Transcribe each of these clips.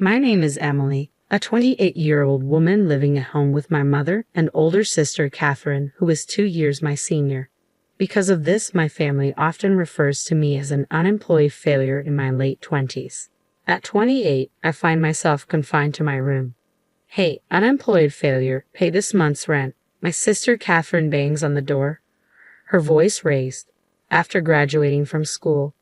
My name is Emily, a 28-year-old woman living at home with my mother and older sister Catherine, who is 2 years my senior. Because of this, my family often refers to me as an unemployed failure in my late 20s. At 28, I find myself confined to my room. "Hey, unemployed failure, pay this month's rent." My sister Catherine bangs on the door, her voice raised. After graduating from school,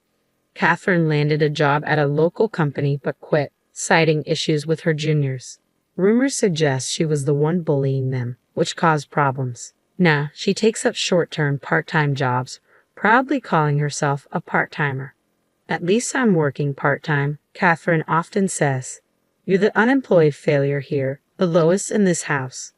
Catherine landed a job at a local company but quit, citing issues with her juniors. Rumors suggest she was the one bullying them, which caused problems. Now, she takes up short-term part-time jobs, proudly calling herself a part-timer. "At least I'm working part-time," Catherine often says. "You're the unemployed failure here, the lowest in this house."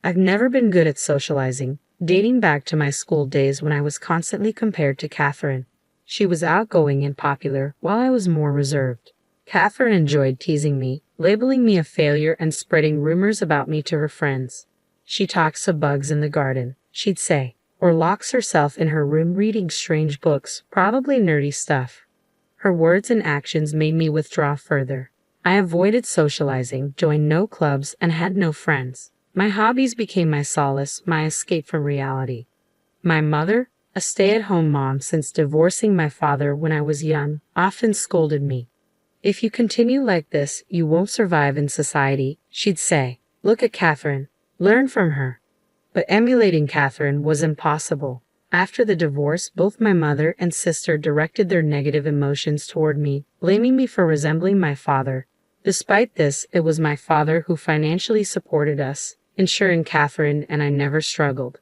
I've never been good at socializing, dating back to my school days when I was constantly compared to Catherine. She was outgoing and popular, while I was more reserved. Catherine enjoyed teasing me, labeling me a failure and spreading rumors about me to her friends. "She talks to bugs in the garden," she'd say, or locks herself in her room reading strange books, probably nerdy stuff. Her words and actions made me withdraw further. I avoided socializing, joined no clubs, and had no friends. My hobbies became my solace, my escape from reality. My mother, a stay-at-home mom since divorcing my father when I was young, often scolded me. "If you continue like this, you won't survive in society," she'd say. "Look at Catherine. Learn from her." But emulating Catherine was impossible. After the divorce, both my mother and sister directed their negative emotions toward me, blaming me for resembling my father. Despite this, it was my father who financially supported us, ensuring Catherine and I never struggled.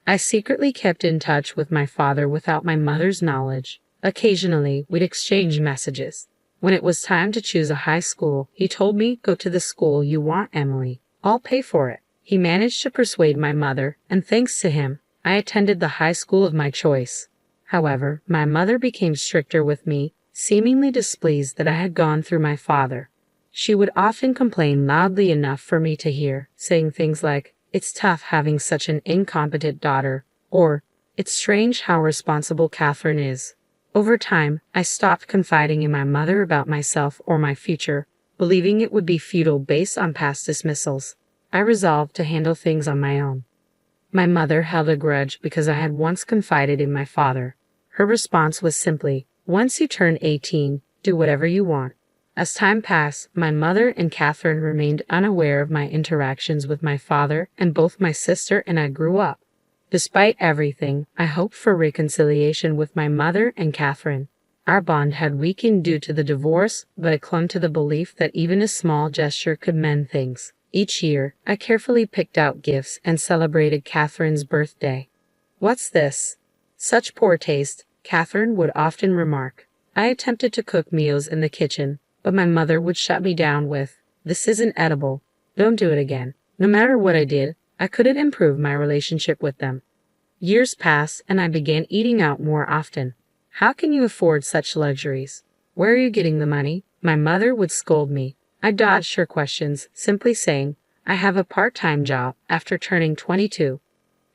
I secretly kept in touch with my father without my mother's knowledge. Occasionally, we'd exchange messages. When it was time to choose a high school, he told me, "Go to the school you want, Emily. I'll pay for it." He managed to persuade my mother, and thanks to him, I attended the high school of my choice. However, my mother became stricter with me, seemingly displeased that I had gone through my father. She would often complain loudly enough for me to hear, saying things like, "It's tough having such an incompetent daughter," or, "It's strange how responsible Catherine is." Over time, I stopped confiding in my mother about myself or my future, believing it would be futile based on past dismissals. I resolved to handle things on my own. My mother held a grudge because I had once confided in my father. Her response was simply, "Once you turn 18, do whatever you want." As time passed, my mother and Catherine remained unaware of my interactions with my father, and both my sister and I grew up. Despite everything, I hoped for reconciliation with my mother and Catherine. Our bond had weakened due to the divorce, but I clung to the belief that even a small gesture could mend things. Each year, I carefully picked out gifts and celebrated Catherine's birthday. "What's this? Such poor taste," Catherine would often remark. I attempted to cook meals in the kitchen, but my mother would shut me down with, "This isn't edible. Don't do it again." No matter what I did, I couldn't improve my relationship with them. Years passed, and I began eating out more often. "How can you afford such luxuries? Where are you getting the money?" My mother would scold me. I dodged her questions, simply saying, "I have a part-time job." After turning 22,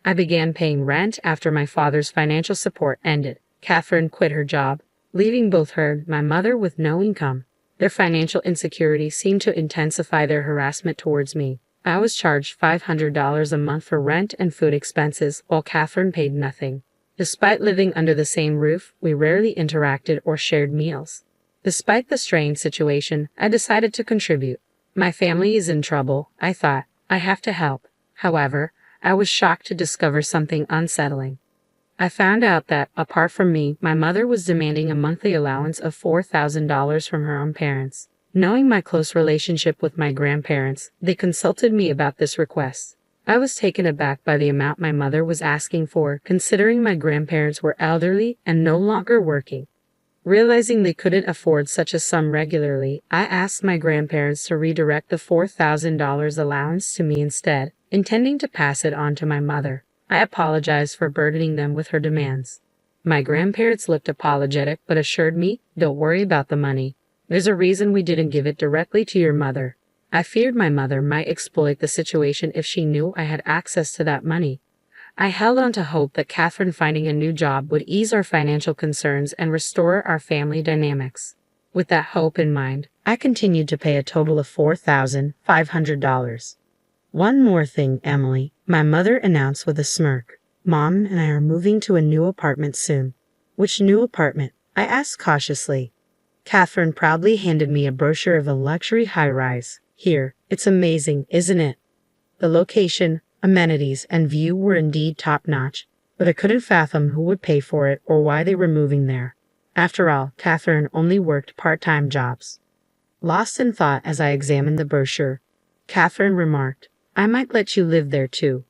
I began paying rent after my father's financial support ended. Catherine quit her job, leaving both her and my mother with no income. Their financial insecurity seemed to intensify their harassment towards me. I was charged $500 a month for rent and food expenses, while Catherine paid nothing. Despite living under the same roof, we rarely interacted or shared meals. Despite the strained situation, I decided to contribute. My family is in trouble, I thought. I have to help. However, I was shocked to discover something unsettling. I found out that, apart from me, my mother was demanding a monthly allowance of $4,000 from her own parents. Knowing my close relationship with my grandparents, they consulted me about this request. I was taken aback by the amount my mother was asking for, considering my grandparents were elderly and no longer working. Realizing they couldn't afford such a sum regularly, I asked my grandparents to redirect the $4,000 allowance to me instead, intending to pass it on to my mother. I apologized for burdening them with her demands. My grandparents looked apologetic but assured me, "Don't worry about the money. There's a reason we didn't give it directly to your mother." I feared my mother might exploit the situation if she knew I had access to that money. I held on to hope that Catherine finding a new job would ease our financial concerns and restore our family dynamics. With that hope in mind, I continued to pay a total of $4,500. One more thing, Emily, my mother announced with a smirk. Mom and I are moving to a new apartment soon. Which new apartment? I asked cautiously. Catherine proudly handed me a brochure of a luxury high-rise. Here, it's amazing, isn't it? The location, amenities, and view were indeed top-notch, but I couldn't fathom who would pay for it or why they were moving there. After all, Catherine only worked part-time jobs. Lost in thought as I examined the brochure, Catherine remarked, I might let you live there too.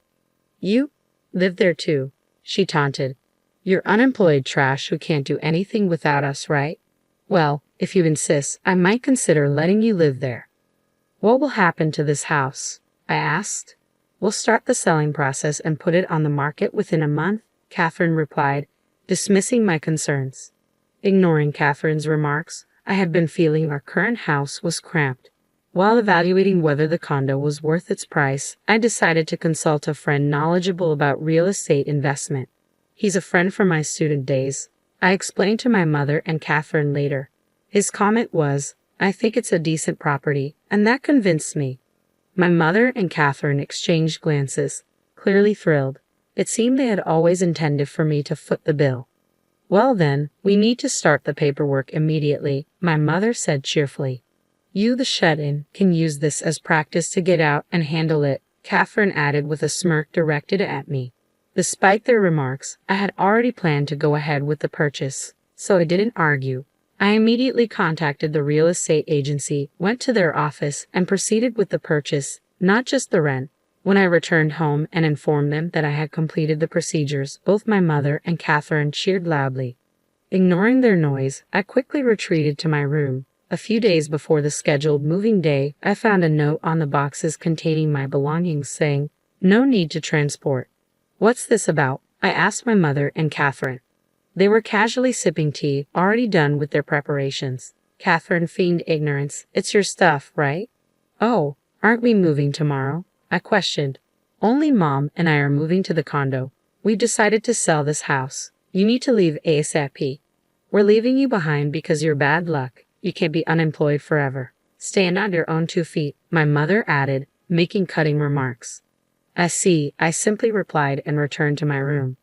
You? Live there too? She taunted. You're unemployed trash who can't do anything without us, right? Well, if you insist, I might consider letting you live there. What will happen to this house? I asked. We'll start the selling process and put it on the market within a month, Catherine replied, dismissing my concerns. Ignoring Catherine's remarks, I had been feeling our current house was cramped. While evaluating whether the condo was worth its price, I decided to consult a friend knowledgeable about real estate investment. He's a friend from my student days. I explained to my mother and Catherine later. His comment was, I think it's a decent property, and that convinced me. My mother and Catherine exchanged glances, clearly thrilled. It seemed they had always intended for me to foot the bill. Well then, we need to start the paperwork immediately, my mother said cheerfully. You, the shut-in, can use this as practice to get out and handle it, Catherine added with a smirk directed at me. Despite their remarks, I had already planned to go ahead with the purchase, so I didn't argue. I immediately contacted the real estate agency, went to their office, and proceeded with the purchase, not just the rent. When I returned home and informed them that I had completed the procedures, both my mother and Catherine cheered loudly. Ignoring their noise, I quickly retreated to my room. A few days before the scheduled moving day, I found a note on the boxes containing my belongings saying, No need to transport. What's this about? I asked my mother and Catherine. They were casually sipping tea, already done with their preparations. Catherine feigned ignorance. It's your stuff, right? Oh, aren't we moving tomorrow? I questioned. Only Mom and I are moving to the condo. We've decided to sell this house. You need to leave ASAP. We're leaving you behind because you're bad luck. You can't be unemployed forever. Stand on your own 2 feet, my mother added, making cutting remarks. I see, I simply replied and returned to my room.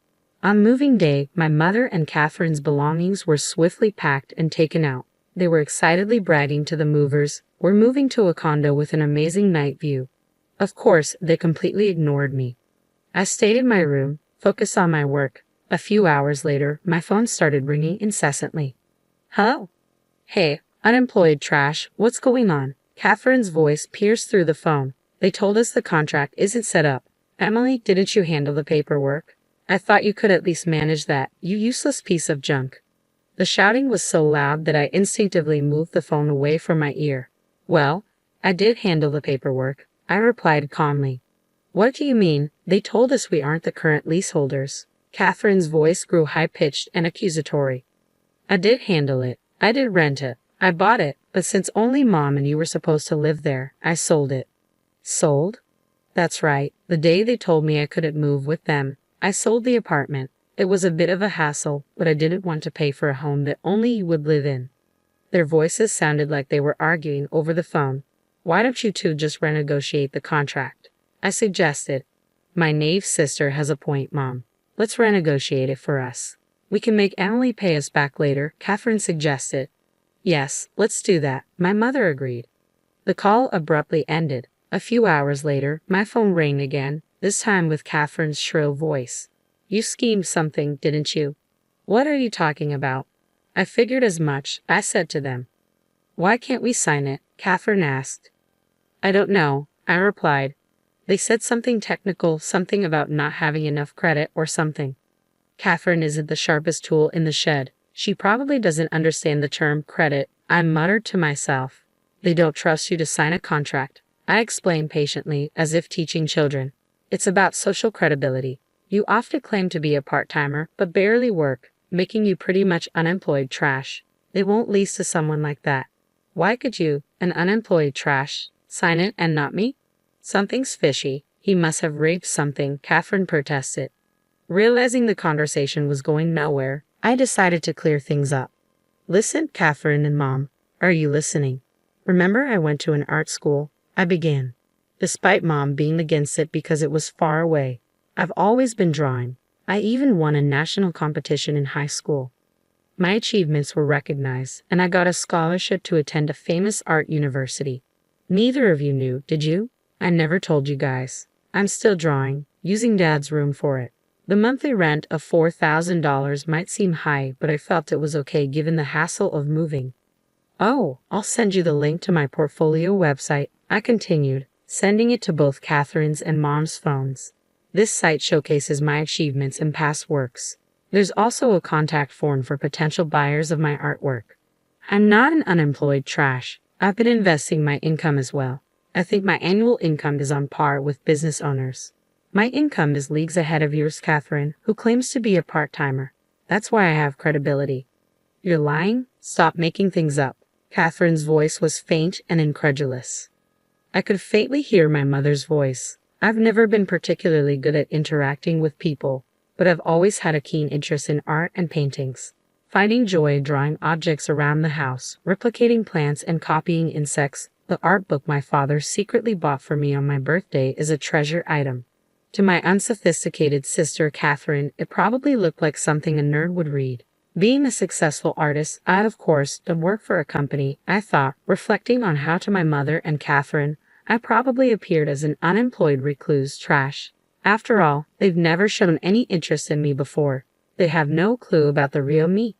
On moving day, my mother and Catherine's belongings were swiftly packed and taken out. They were excitedly bragging to the movers, we're moving to a condo with an amazing night view. Of course, they completely ignored me. I stayed in my room, focused on my work. A few hours later, my phone started ringing incessantly. Hello? Hey, unemployed trash, what's going on? Catherine's voice pierced through the phone. They told us the contract isn't set up. Emily, didn't you handle the paperwork? I thought you could at least manage that, you useless piece of junk. The shouting was so loud that I instinctively moved the phone away from my ear. Well, I did handle the paperwork, I replied calmly. What do you mean? They told us we aren't the current leaseholders. Catherine's voice grew high-pitched and accusatory. I did handle it. I did rent it. I bought it, but since only Mom and you were supposed to live there, I sold it. Sold? That's right. The day they told me I couldn't move with them, I sold the apartment. It was a bit of a hassle, but I didn't want to pay for a home that only you would live in. Their voices sounded like they were arguing over the phone. Why don't you two just renegotiate the contract? I suggested. My naive sister has a point, Mom. Let's renegotiate it for us. We can make Emily pay us back later, Catherine suggested. Yes, let's do that, my mother agreed. The call abruptly ended. A few hours later, my phone rang again, this time with Catherine's shrill voice. You schemed something, didn't you? What are you talking about? I figured as much, I said to them. Why can't we sign it? Catherine asked. I don't know, I replied. They said something technical, something about not having enough credit or something. Catherine isn't the sharpest tool in the shed. She probably doesn't understand the term credit, I muttered to myself. They don't trust you to sign a contract, I explained patiently, as if teaching children. It's about social credibility. You often claim to be a part-timer, but barely work, making you pretty much unemployed trash. They won't lease to someone like that. Why could you, an unemployed trash, sign it and not me? Something's fishy. He must have raped something, Catherine protested. Realizing the conversation was going nowhere, I decided to clear things up. Listen, Catherine and Mom. Are you listening? Remember I went to an art school? I began, despite Mom being against it because it was far away. I've always been drawing. I even won a national competition in high school. My achievements were recognized, and I got a scholarship to attend a famous art university. Neither of you knew, did you? I never told you guys. I'm still drawing, using Dad's room for it. The monthly rent of $4,000 might seem high, but I felt it was okay given the hassle of moving. Oh, I'll send you the link to my portfolio website, I continued, sending it to both Catherine's and Mom's phones. This site showcases my achievements and past works. There's also a contact form for potential buyers of my artwork. I'm not an unemployed trash. I've been investing my income as well. I think my annual income is on par with business owners. My income is leagues ahead of yours, Catherine, who claims to be a part-timer. That's why I have credibility. You're lying? Stop making things up. Catherine's voice was faint and incredulous. I could faintly hear my mother's voice. I've never been particularly good at interacting with people, but I've always had a keen interest in art and paintings. Finding joy drawing objects around the house, replicating plants and copying insects, the art book my father secretly bought for me on my birthday is a treasure item. To my unsophisticated sister Catherine, it probably looked like something a nerd would read. Being a successful artist, I'd of course done work for a company, I thought, reflecting on how to my mother and Catherine, I probably appeared as an unemployed recluse trash. After all, they've never shown any interest in me before. They have no clue about the real me.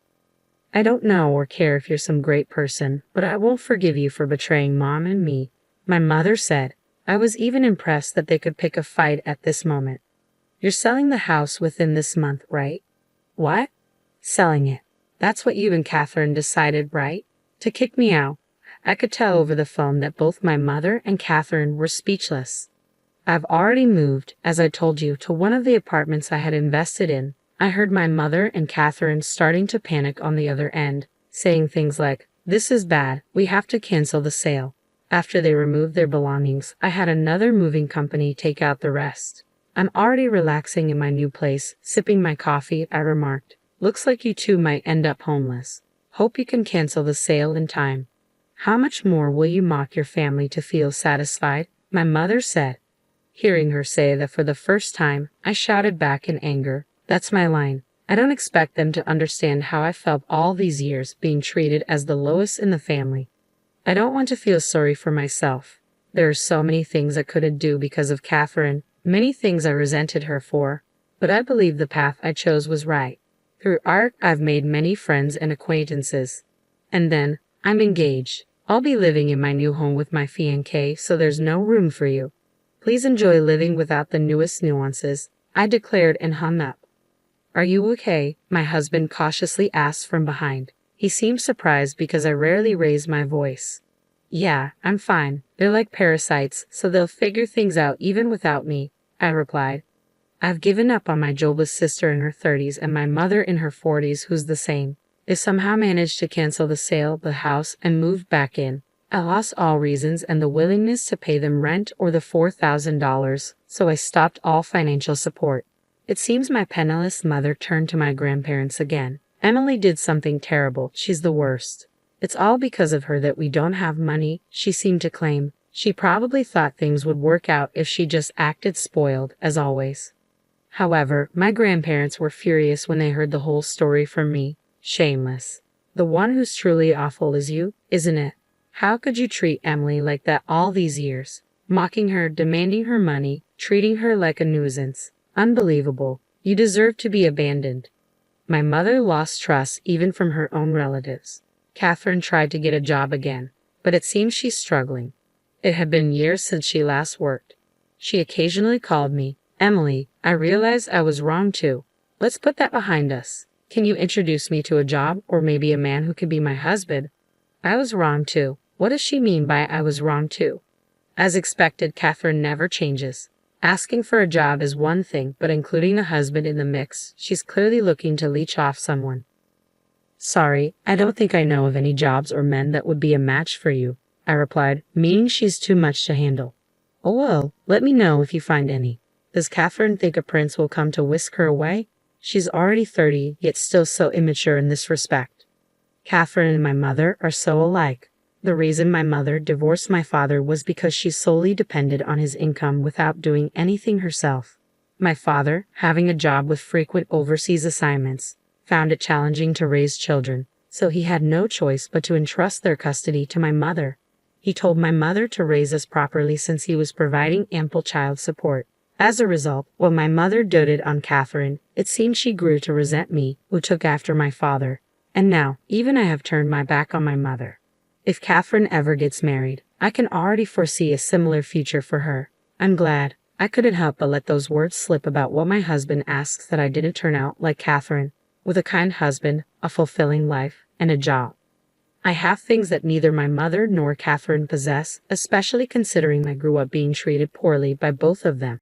I don't know or care if you're some great person, but I won't forgive you for betraying Mom and me, my mother said. I was even impressed that they could pick a fight at this moment. You're selling the house within this month, right? What? Selling it. That's what you and Catherine decided, right? To kick me out. I could tell over the phone that both my mother and Catherine were speechless. I've already moved, as I told you, to one of the apartments I had invested in. I heard my mother and Catherine starting to panic on the other end, saying things like, "This is bad, we have to cancel the sale." After they removed their belongings, I had another moving company take out the rest. I'm already relaxing in my new place, sipping my coffee, I remarked. Looks like you two might end up homeless. Hope you can cancel the sale in time. How much more will you mock your family to feel satisfied? My mother said. Hearing her say that for the first time, I shouted back in anger. That's my line. I don't expect them to understand how I felt all these years being treated as the lowest in the family. I don't want to feel sorry for myself. There are so many things I couldn't do because of Catherine, many things I resented her for, but I believe the path I chose was right. Through art, I've made many friends and acquaintances. And then, I'm engaged. I'll be living in my new home with my fiancé, so there's no room for you. Please enjoy living without the newest nuances, I declared and hung up. Are you okay? My husband cautiously asked from behind. He seemed surprised because I rarely raised my voice. Yeah, I'm fine. They're like parasites, so they'll figure things out even without me, I replied. I've given up on my jobless sister in her 30s and my mother in her 40s who's the same. They somehow managed to cancel the sale of the house and moved back in. I lost all reasons and the willingness to pay them rent or the $4,000, so I stopped all financial support. It seems my penniless mother turned to my grandparents again. Emily did something terrible. She's the worst. It's all because of her that we don't have money, she seemed to claim. She probably thought things would work out if she just acted spoiled, as always. However, my grandparents were furious when they heard the whole story from me. Shameless. The one who's truly awful is you, isn't it? How could you treat Emily like that all these years? Mocking her, demanding her money, treating her like a nuisance. Unbelievable. You deserve to be abandoned. My mother lost trust even from her own relatives. Catherine tried to get a job again, but it seems she's struggling. It had been years since she last worked. She occasionally called me. Emily, I realized I was wrong too. Let's put that behind us. Can you introduce me to a job or maybe a man who could be my husband? I was wrong too. What does she mean by I was wrong too? As expected, Catherine never changes. Asking for a job is one thing, but including a husband in the mix, she's clearly looking to leech off someone. Sorry, I don't think I know of any jobs or men that would be a match for you, I replied, meaning she's too much to handle. Oh well, let me know if you find any. Does Catherine think a prince will come to whisk her away? She's already 30, yet still so immature in this respect. Catherine and my mother are so alike. The reason my mother divorced my father was because she solely depended on his income without doing anything herself. My father, having a job with frequent overseas assignments, found it challenging to raise children, so he had no choice but to entrust their custody to my mother. He told my mother to raise us properly since he was providing ample child support. As a result, while my mother doted on Catherine, it seemed she grew to resent me, who took after my father. And now, even I have turned my back on my mother. If Catherine ever gets married, I can already foresee a similar future for her. I'm glad. I couldn't help but let those words slip about what my husband asks that I didn't turn out like Catherine, with a kind husband, a fulfilling life, and a job. I have things that neither my mother nor Catherine possess, especially considering I grew up being treated poorly by both of them.